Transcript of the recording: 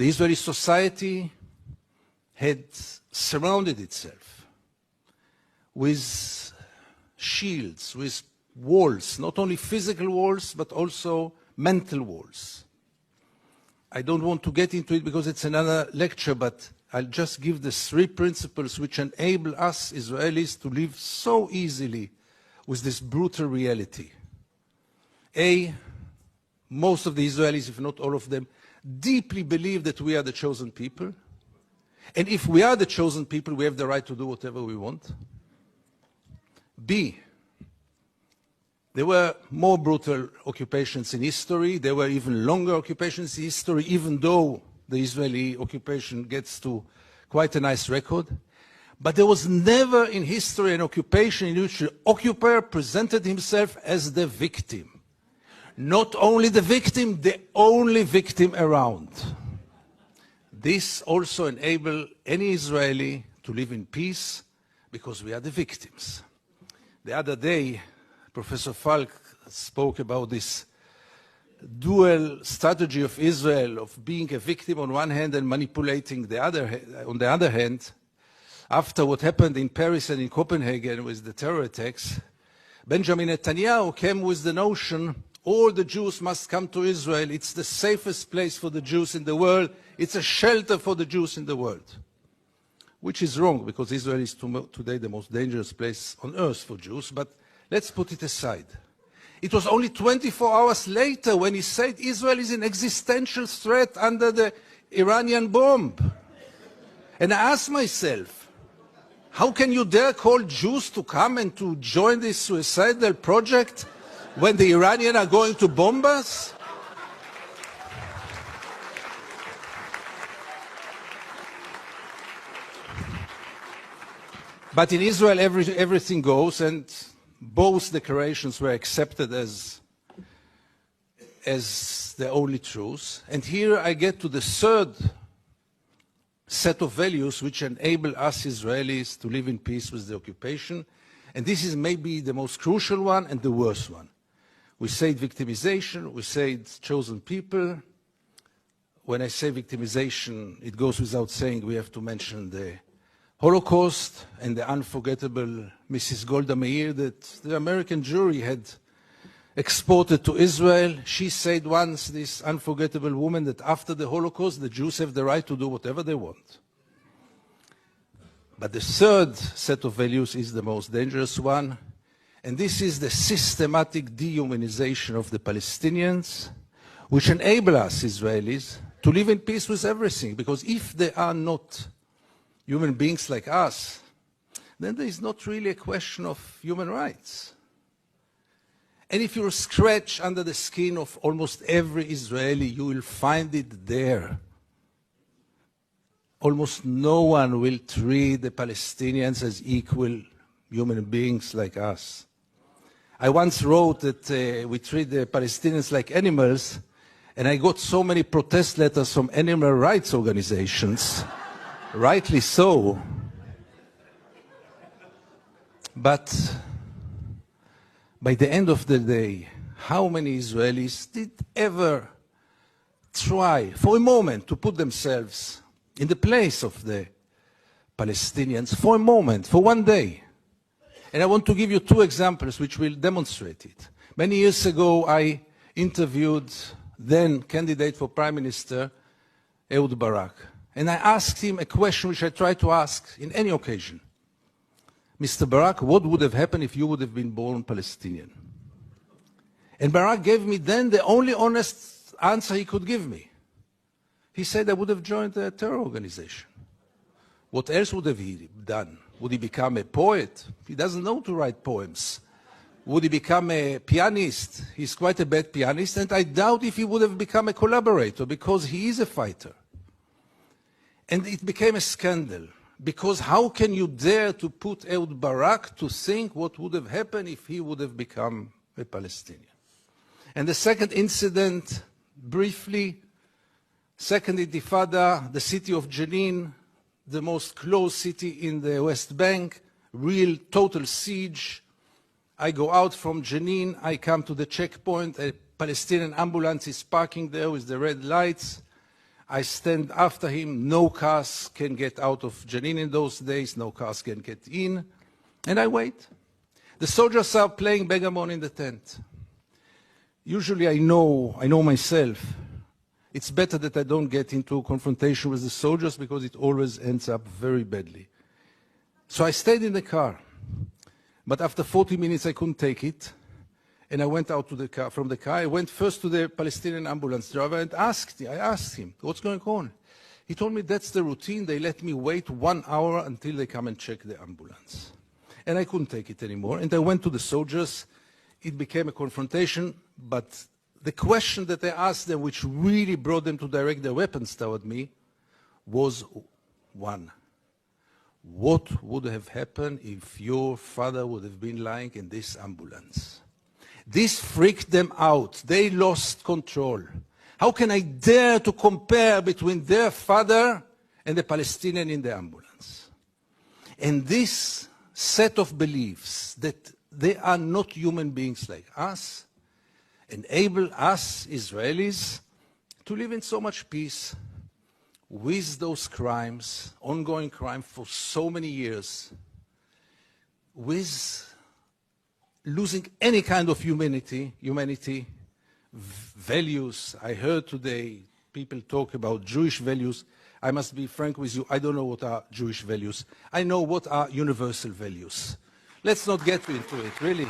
The Israeli society had surrounded itself with shields, with walls, not only physical walls, but also mental walls. I don't want to get into it because it's another lecture, but I'll just give the 3 principles which enable us Israelis to live so easily with this brutal reality. A, most of the Israelis, if not all of them, deeply believe that we are the chosen people. And if we are the chosen people, we have the right to do whatever we want. B, there were more brutal occupations in history. There were even longer occupations in history, even though the Israeli occupation gets to quite a nice record. But there was never in history an occupation in which the occupier presented himself as the victim. Not only the victim, the only victim around. This also enables any Israeli to live in peace because we are the victims. The other day, Professor Falk spoke about this dual strategy of Israel of being a victim on one hand and manipulating on the other hand. After what happened in Paris and in Copenhagen with the terror attacks, Benjamin Netanyahu came with the notion all the Jews must come to Israel. It's the safest place for the Jews in the world. It's a shelter for the Jews in the world. Which is wrong, because Israel is today the most dangerous place on earth for Jews. But let's put it aside. It was only 24 hours later when he said Israel is an existential threat under the Iranian bomb. And I asked myself, how can you dare call Jews to come and to join this suicidal project when the Iranians are going to bomb us? But in Israel, everything goes, and both declarations were accepted as the only truth. And here I get to the 3rd set of values which enable us Israelis to live in peace with the occupation. And this is maybe the most crucial one and the worst one. We said victimization, we said chosen people. When I say victimization, it goes without saying we have to mention the Holocaust and the unforgettable Mrs. Golda Meir that the American jury had exported to Israel. She said once, this unforgettable woman, that after the Holocaust, the Jews have the right to do whatever they want. But the 3rd set of values is the most dangerous one, and this is the systematic dehumanization of the Palestinians, which enable us Israelis to live in peace with everything, because if they are not human beings like us, then there is not really a question of human rights. And if you scratch under the skin of almost every Israeli, you will find it there. Almost no one will treat the Palestinians as equal human beings like us. I once wrote that we treat the Palestinians like animals, and I got so many protest letters from animal rights organizations. Rightly so. But by the end of the day, how many Israelis did ever try for a moment to put themselves in the place of the Palestinians for a moment, for one day? And I want to give you 2 examples which will demonstrate it. Many years ago, I interviewed then candidate for Prime Minister Ehud Barak. And I asked him a question which I try to ask in any occasion. Mr. Barak, what would have happened if you would have been born Palestinian? And Barak gave me then the only honest answer he could give me. He said I would have joined a terror organization. What else would have he done? Would he become a poet? He doesn't know to write poems. Would he become a pianist? He's quite a bad pianist, and I doubt if he would have become a collaborator, because he is a fighter. And it became a scandal, because how can you dare to put Ehud Barak to think what would have happened if he would have become a Palestinian? And the second incident, briefly, Second Intifada, the city of Jenin, the most closed city in the West Bank, real total siege. I go out from Jenin, I come to the checkpoint, a Palestinian ambulance is parking there with the red lights. I stand after him. No cars can get out of Jenin in those days. No cars can get in. And I wait. The soldiers are playing Begamon in the tent. Usually I know myself. It's better that I don't get into a confrontation with the soldiers because it always ends up very badly. So I stayed in the car. But after 40 minutes I couldn't take it. And I went out to the car, from the car. I went first to the Palestinian ambulance driver and I asked him, what's going on? He told me that's the routine. They let me wait 1 hour until they come and check the ambulance. And I couldn't take it anymore. And I went to the soldiers. It became a confrontation. But the question that I asked them, which really brought them to direct their weapons toward me, was one. What would have happened if your father would have been lying in this ambulance? This freaked them out. They lost control. How can I dare to compare between their father and the Palestinian in the ambulance? And this set of beliefs that they are not human beings like us enable us, Israelis, to live in so much peace with those crimes, ongoing crime for so many years, with losing any kind of humanity, values. I heard today people talk about Jewish values. I must be frank with you, I don't know what are Jewish values. I know what are universal values. Let's not get into it, really.